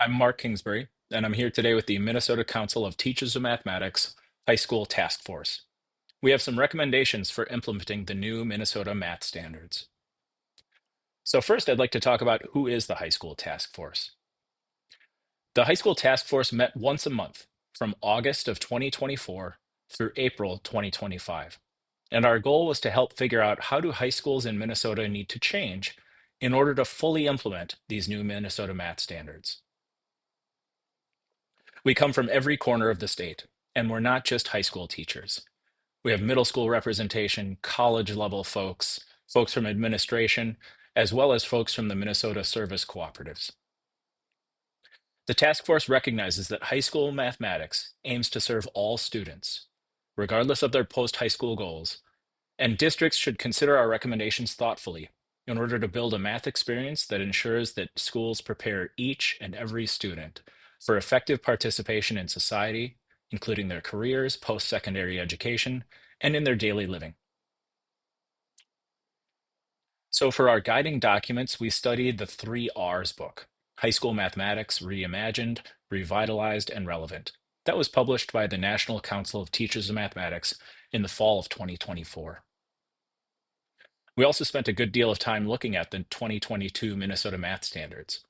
I'm Mark Kingsbury, and I'm here today with the Minnesota Council of Teachers of Mathematics High School Task Force. We have some recommendations for implementing the new Minnesota math standards. So first, I'd like to talk about who is the High School Task Force. The High School Task Force met once a month from August of 2024 through April 2025. And our goal was to help figure out how do high schools in Minnesota need to change in order to fully implement these new Minnesota math standards. We come from every corner of the state, and we're not just high school teachers. We have middle school representation, college level folks, folks from administration, as well as folks from the Minnesota Service Cooperatives. The task force recognizes that high school mathematics aims to serve all students, regardless of their post-high school goals, and districts should consider our recommendations thoughtfully in order to build a math experience that ensures that schools prepare each and every student for effective participation in society, including their careers, post-secondary education, and in their daily living. So for our guiding documents, we studied the 3R's book, High School Mathematics Reimagined, Revitalized, and Relevant. That was published by the National Council of Teachers of Mathematics in the fall of 2024. We also spent a good deal of time looking at the 2022 Minnesota math standards,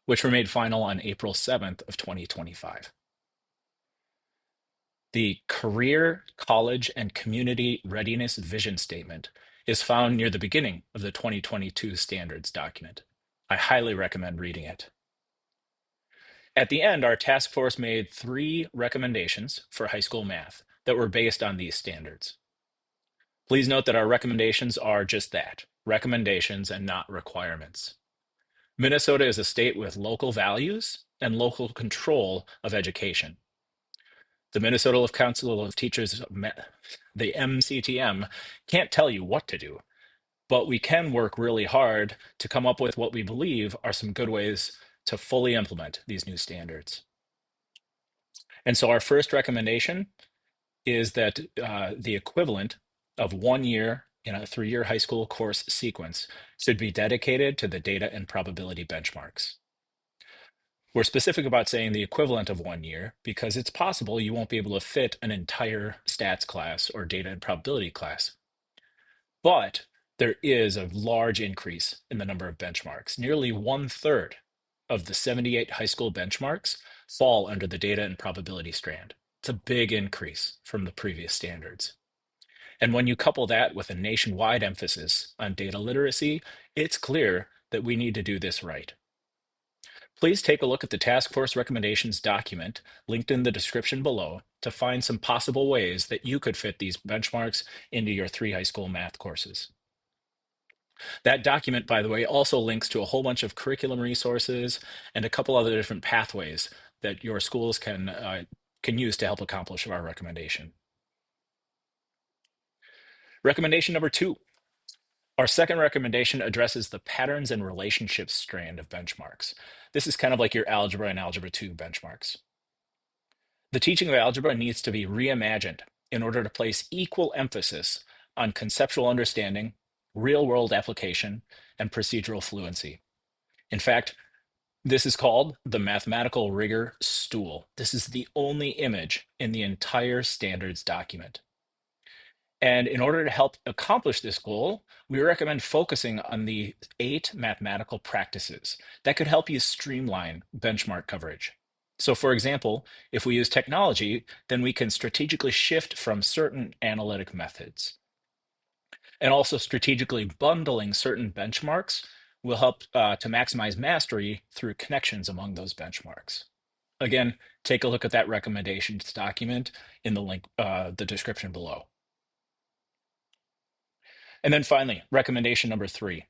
which were made final on April 7th of 2025. The Career, College, and Community Readiness Vision Statement is found near the beginning of the 2022 standards document. I highly recommend reading it. At the end, our task force made 3 recommendations for high school math that were based on these standards. Please note that our recommendations are just that, recommendations and not requirements. Minnesota is a state with local values and local control of education. The Minnesota Council of Teachers, the MCTM, can't tell you what to do, but we can work really hard to come up with what we believe are some good ways to fully implement these new standards. And so our first recommendation is that the equivalent of 1 year in a 3-year high school course sequence should be dedicated to the data and probability benchmarks. We're specific about saying the equivalent of 1 year because it's possible you won't be able to fit an entire stats class or data and probability class. But there is a large increase in the number of benchmarks. Nearly 1/3 of the 78 high school benchmarks fall under the data and probability strand. It's a big increase from the previous standards. And when you couple that with a nationwide emphasis on data literacy, it's clear that we need to do this right. Please take a look at the task force recommendations document linked in the description below to find some possible ways that you could fit these benchmarks into your 3 high school math courses. That document, by the way, also links to a whole bunch of curriculum resources and a couple other different pathways that your schools can use to help accomplish our recommendation. Recommendation number 2. Our second recommendation addresses the patterns and relationships strand of benchmarks. This is kind of like your Algebra and Algebra 2 benchmarks. The teaching of algebra needs to be reimagined in order to place equal emphasis on conceptual understanding, real-world application, and procedural fluency. In fact, this is called the mathematical rigor stool. This is the only image in the entire standards document. And in order to help accomplish this goal, we recommend focusing on the 8 mathematical practices that could help you streamline benchmark coverage. So for example, if we use technology, then we can strategically shift from certain analytic methods. And also strategically bundling certain benchmarks will help to maximize mastery through connections among those benchmarks. Again, take a look at that recommendations document in the link, the description below. And then finally, recommendation number 3.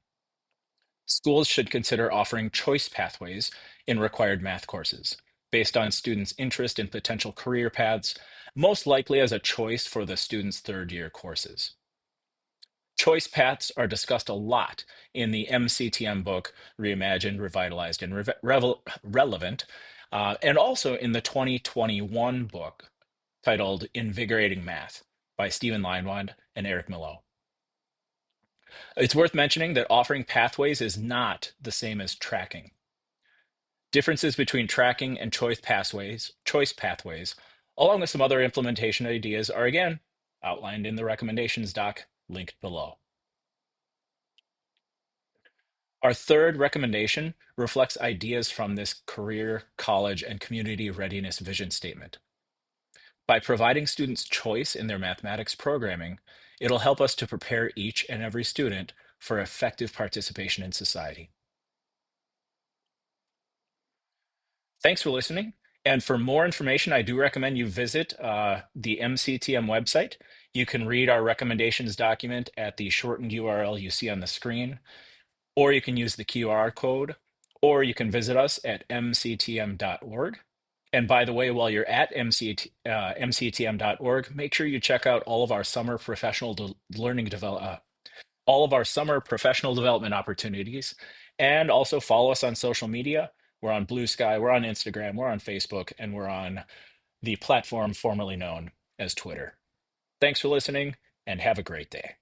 Schools should consider offering choice pathways in required math courses based on students' interest in potential career paths, most likely as a choice for the students' 3rd-year courses. Choice paths are discussed a lot in the MCTM book, Reimagined, Revitalized, and Relevant, and also in the 2021 book titled Invigorating Math by Stephen Leinwand and Eric Millow. It's worth mentioning that offering pathways is not the same as tracking. differences between tracking and choice pathways, along with some other implementation ideas are again outlined in the recommendations doc linked below. Our third recommendation reflects ideas from this career, college, and community readiness vision statement. By providing students choice in their mathematics programming, it'll help us to prepare each and every student for effective participation in society. Thanks for listening. And for more information, I do recommend you visit the MCTM website. You can read our recommendations document at the shortened URL you see on the screen, or you can use the QR code, or you can visit us at mctm.org. And by the way, while you're at mctm.org, make sure you check out all of our summer all of our summer professional development opportunities, and also follow us on social media. We're on Blue Sky, we're on Instagram, we're on Facebook, and we're on the platform formerly known as Twitter. Thanks for listening, and have a great day.